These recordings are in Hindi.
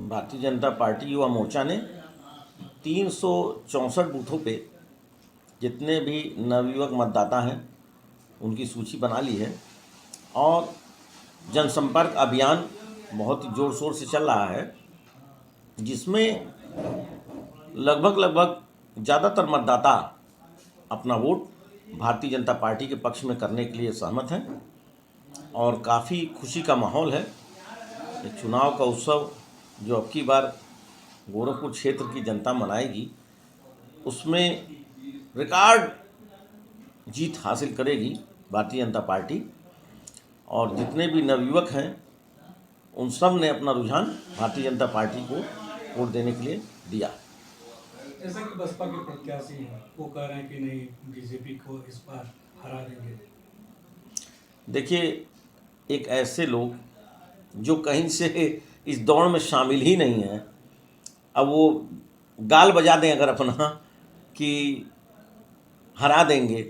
भारतीय जनता पार्टी युवा मोर्चा ने 364 बूथों पे जितने भी नवयुवक मतदाता हैं उनकी सूची बना ली है और जनसंपर्क अभियान बहुत ही ज़ोर शोर से चल रहा है, जिसमें लगभग ज़्यादातर मतदाता अपना वोट भारतीय जनता पार्टी के पक्ष में करने के लिए सहमत हैं और काफ़ी खुशी का माहौल है। एक चुनाव का उत्सव जो अब की बार गोरखपुर क्षेत्र की जनता मनाएगी, उसमें रिकॉर्ड जीत हासिल करेगी भारतीय जनता पार्टी और जितने भी नवयुवक हैं उन सब ने अपना रुझान भारतीय जनता पार्टी को वोट देने के लिए दिया। जैसा कि बसपा के प्रत्याशी हैं वो कह रहे हैं कि नहीं, बीजेपी को इस बार हरा देंगे। देखिए, एक ऐसे लोग जो कहीं से इस दौड़ में शामिल ही नहीं हैं, अब वो गाल बजा दें अगर अपना कि हरा देंगे,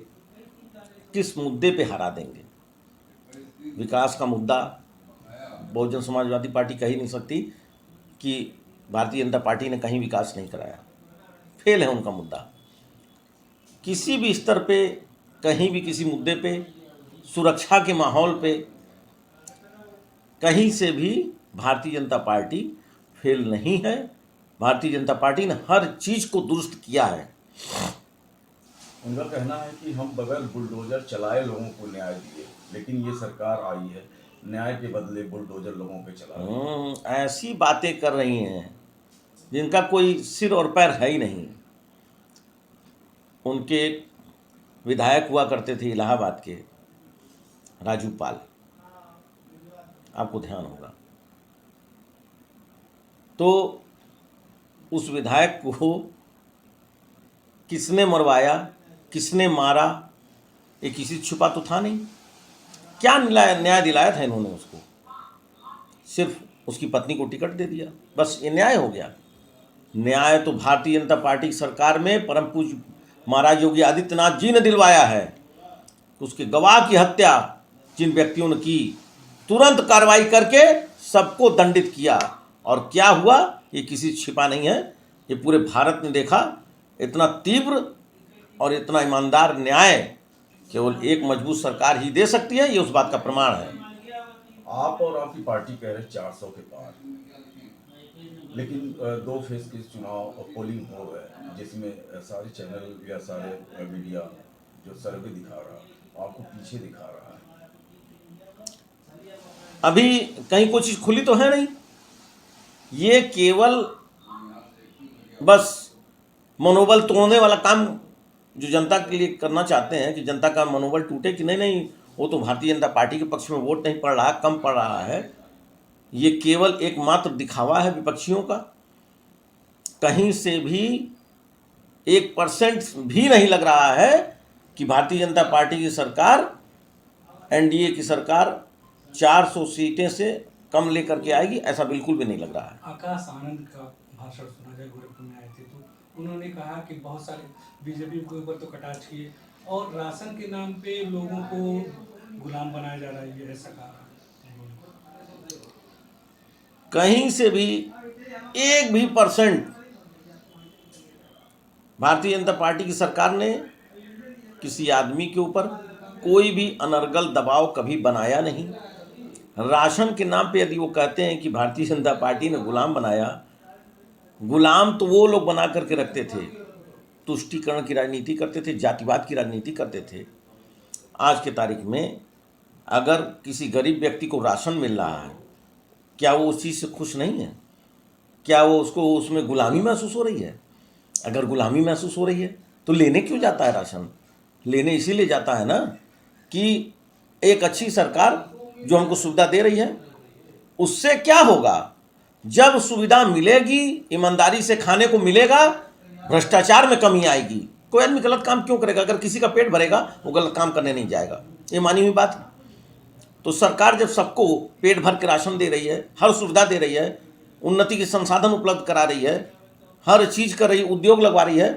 किस मुद्दे पे हरा देंगे? विकास का मुद्दा बहुजन समाजवादी पार्टी कह ही नहीं सकती कि भारतीय जनता पार्टी ने कहीं विकास नहीं कराया, फेल है उनका मुद्दा। किसी भी स्तर पे, कहीं भी किसी मुद्दे पे, सुरक्षा के माहौल पे, कहीं से भी भारतीय जनता पार्टी फेल नहीं है। भारतीय जनता पार्टी ने हर चीज़ को दुरुस्त किया है। उनका कहना है कि हम बगैर बुलडोजर चलाए लोगों को न्याय दिए, लेकिन ये सरकार आई है न्याय के बदले बुलडोजर लोगों पे चला। ऐसी बातें कर रही हैं जिनका कोई सिर और पैर है ही नहीं। उनके एक विधायक हुआ करते थे इलाहाबाद के, राजू पाल, आपको ध्यान होगा। तो उस विधायक को किसने मरवाया, किसने मारा, ये किसी छुपा तो था नहीं। क्या न्याय दिलाया था इन्होंने उसको? सिर्फ उसकी पत्नी को टिकट दे दिया, बस ये न्याय हो गया। न्याय तो भारतीय जनता पार्टी की सरकार में परम पूज्य महाराज योगी आदित्यनाथ जी ने दिलवाया है। उसके गवाह की हत्या जिन व्यक्तियों ने की, तुरंत कार्रवाई करके सबको दंडित किया। और क्या हुआ ये किसी छिपा नहीं है, ये पूरे भारत ने देखा। इतना तीव्र और इतना ईमानदार न्याय केवल एक मजबूत सरकार ही दे सकती है, ये उस बात का प्रमाण है। आप और आपकी पार्टी कह रहे 400 के पार, लेकिन 2 फेज के चुनाव और पोलिंग हो गए, जिसमें सारे चैनल या सारे मीडिया जो सर्वे दिखा रहा आपको पीछे दिखा रहा है। अभी कहीं कोई चीज़ खुली तो है नहीं। ये केवल बस मनोबल तोड़ने वाला काम जो जनता के लिए करना चाहते हैं कि जनता का मनोबल टूटे कि नहीं, वो तो भारतीय जनता पार्टी के पक्ष में वोट नहीं पड़ रहा, कम पड़ रहा है। ये केवल एकमात्र दिखावा है विपक्षियों का। कहीं से भी 1% भी नहीं लग रहा है कि भारतीय जनता पार्टी की सरकार, एनडीए की सरकार 400 सीटें से कम लेकर के आएगी, ऐसा बिल्कुल भी नहीं लग रहा है। आकाश आनंद का भाषण सुना जाए, गोरखपुर में आए थे तो उन्होंने कहा कि बहुत सारे बीजेपी के ऊपर तो कटाक्ष किए और राशन के नाम पे लोगों को गुलाम बनाया जा रहा है, ऐसा कहा। कहीं से भी 1 भी % भारतीय जनता पार्टी की सरकार ने किसी आदमी के ऊपर कोई भी अनर्गल दबाव कभी बनाया नहीं। राशन के नाम पे यदि वो कहते हैं कि भारतीय जनता पार्टी ने गुलाम बनाया, गुलाम तो वो लोग बना करके रखते थे, तुष्टीकरण की राजनीति करते थे, जातिवाद की राजनीति करते थे। आज के तारीख में अगर किसी गरीब व्यक्ति को राशन मिल रहा है, क्या वो उस चीज़ से खुश नहीं है? क्या वो उसको उसमें गुलामी महसूस हो रही है? अगर गुलामी महसूस हो रही है तो लेने क्यों जाता है राशन? लेने इसीलिए जाता है ना कि एक अच्छी सरकार जो हमको सुविधा दे रही है, उससे क्या होगा? जब सुविधा मिलेगी, ईमानदारी से खाने को मिलेगा, भ्रष्टाचार में कमी आएगी। कोई आदमी गलत काम क्यों करेगा? अगर किसी का पेट भरेगा वो गलत काम करने नहीं जाएगा, ये मानी हुई बात है। तो सरकार जब सबको पेट भर के राशन दे रही है, हर सुविधा दे रही है, उन्नति के संसाधन उपलब्ध करा रही है, हर चीज़ कर रही है, उद्योग लगवा रही है,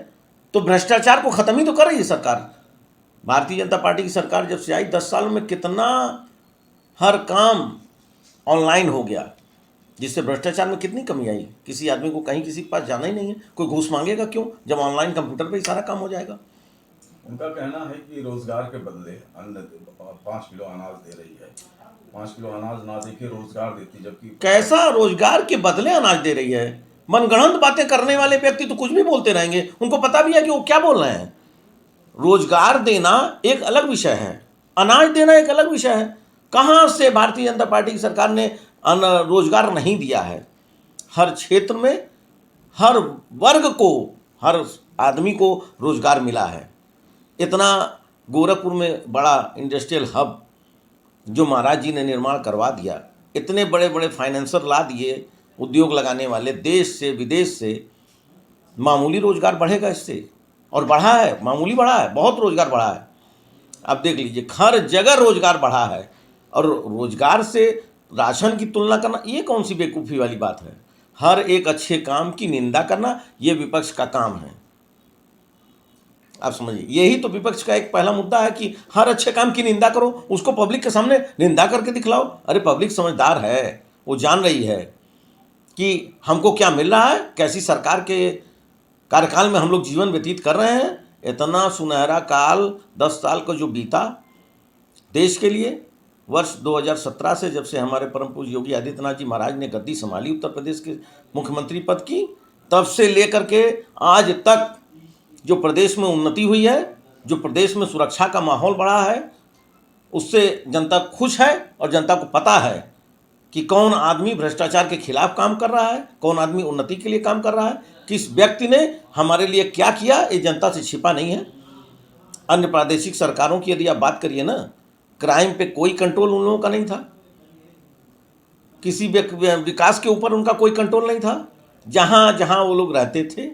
तो भ्रष्टाचार को ख़त्म ही तो कर रही है सरकार। भारतीय जनता पार्टी की सरकार जब से आई 10 सालों में कितना हर काम ऑनलाइन हो गया, जिससे भ्रष्टाचार में कितनी कमी आई। किसी आदमी को कहीं किसी के पास जाना ही नहीं है, कोई घूस मांगेगा क्यों जब ऑनलाइन कंप्यूटर पे ही सारा काम हो जाएगा। उनका कहना है कि रोजगार के बदले अन्न 5 किलो अनाज दे रही है, 5 किलो अनाज ना दे के रोजगार देती, जबकि कैसा रोजगार के बदले अनाज दे रही है। मनगढ़ंत बातें करने वाले व्यक्ति तो कुछ भी बोलते रहेंगे, उनको पता भी है कि वो क्या बोल रहे हैं। रोजगार देना एक अलग विषय है, अनाज देना एक अलग विषय है। कहाँ से भारतीय जनता पार्टी की सरकार ने रोजगार नहीं दिया है। हर क्षेत्र में हर वर्ग को, हर आदमी को रोजगार मिला है। इतना गोरखपुर में बड़ा इंडस्ट्रियल हब जो महाराज जी ने निर्माण करवा दिया, इतने बड़े बड़े फाइनेंसर ला दिए, उद्योग लगाने वाले देश से विदेश से, मामूली रोजगार बढ़ेगा इससे। और बढ़ा है, मामूली बढ़ा है, बहुत रोजगार बढ़ा है। अब देख लीजिए, हर जगह रोजगार बढ़ा है। और रोजगार से राशन की तुलना करना ये कौन सी बेवकूफ़ी वाली बात है। हर एक अच्छे काम की निंदा करना ये विपक्ष का काम है। आप समझिए, यही तो विपक्ष का एक पहला मुद्दा है कि हर अच्छे काम की निंदा करो, उसको पब्लिक के सामने निंदा करके दिखलाओ। अरे पब्लिक समझदार है, वो जान रही है कि हमको क्या मिल रहा है, कैसी सरकार के कार्यकाल में हम लोग जीवन व्यतीत कर रहे हैं। इतना सुनहरा काल 10 साल का जो बीता देश के लिए, वर्ष 2017 से जब से हमारे परम पूज्य योगी आदित्यनाथ जी महाराज ने गद्दी संभाली उत्तर प्रदेश के मुख्यमंत्री पद की, तब से लेकर के आज तक जो प्रदेश में उन्नति हुई है, जो प्रदेश में सुरक्षा का माहौल बढ़ा है, उससे जनता खुश है। और जनता को पता है कि कौन आदमी भ्रष्टाचार के खिलाफ काम कर रहा है, कौन आदमी उन्नति के लिए काम कर रहा है, किस व्यक्ति ने हमारे लिए क्या किया, ये जनता से छिपा नहीं है। अन्य प्रादेशिक सरकारों की यदि आप बात करिए ना, क्राइम पे कोई कंट्रोल उन लोगों का नहीं था, किसी विकास के ऊपर उनका कोई कंट्रोल नहीं था। जहाँ जहाँ वो लोग रहते थे,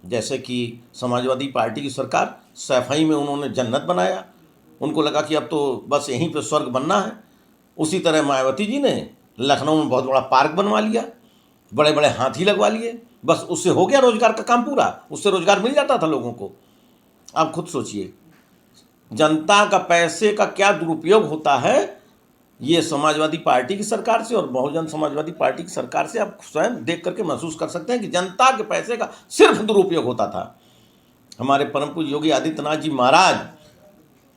जैसे कि समाजवादी पार्टी की सरकार, सफाई में उन्होंने जन्नत बनाया, उनको लगा कि अब तो बस यहीं पे स्वर्ग बनना है। उसी तरह मायावती जी ने लखनऊ में बहुत बड़ा पार्क बनवा लिया, बड़े बड़े हाथी लगवा लिए, बस उससे हो गया रोजगार का काम पूरा, उससे रोजगार मिल जाता था लोगों को। आप खुद सोचिए, जनता का पैसे का क्या दुरुपयोग होता है, ये समाजवादी पार्टी की सरकार से और बहुजन समाजवादी पार्टी की सरकार से आप स्वयं देख करके महसूस कर सकते हैं कि जनता के पैसे का सिर्फ दुरुपयोग होता था। हमारे परम पूज्य योगी आदित्यनाथ जी महाराज,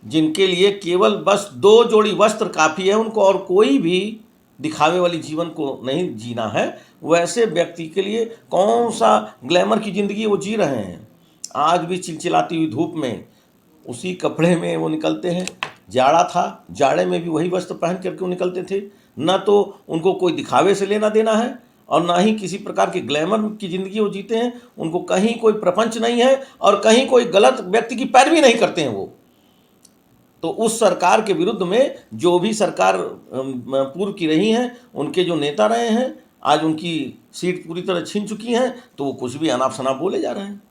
जिनके लिए केवल बस 2 जोड़ी वस्त्र काफ़ी है, उनको और कोई भी दिखावे वाली जीवन को नहीं जीना है, वैसे व्यक्ति के लिए कौन सा ग्लैमर की ज़िंदगी वो जी रहे हैं। आज भी चिलचिलाती हुई धूप में उसी कपड़े में वो निकलते हैं। जाड़ा था, जाड़े में भी वही वस्त्र पहन करके वो निकलते थे। न तो उनको कोई दिखावे से लेना देना है और ना ही किसी प्रकार के ग्लैमर की ज़िंदगी वो जीते हैं। उनको कहीं कोई प्रपंच नहीं है और कहीं कोई गलत व्यक्ति की पैरवी नहीं करते हैं वो। तो उस सरकार के विरुद्ध में जो भी सरकार पूर्व की रही हैं, उनके जो नेता रहे हैं, आज उनकी सीट पूरी तरह छीन चुकी हैं, तो वो कुछ भी अनाप शनाप बोले जा रहे हैं।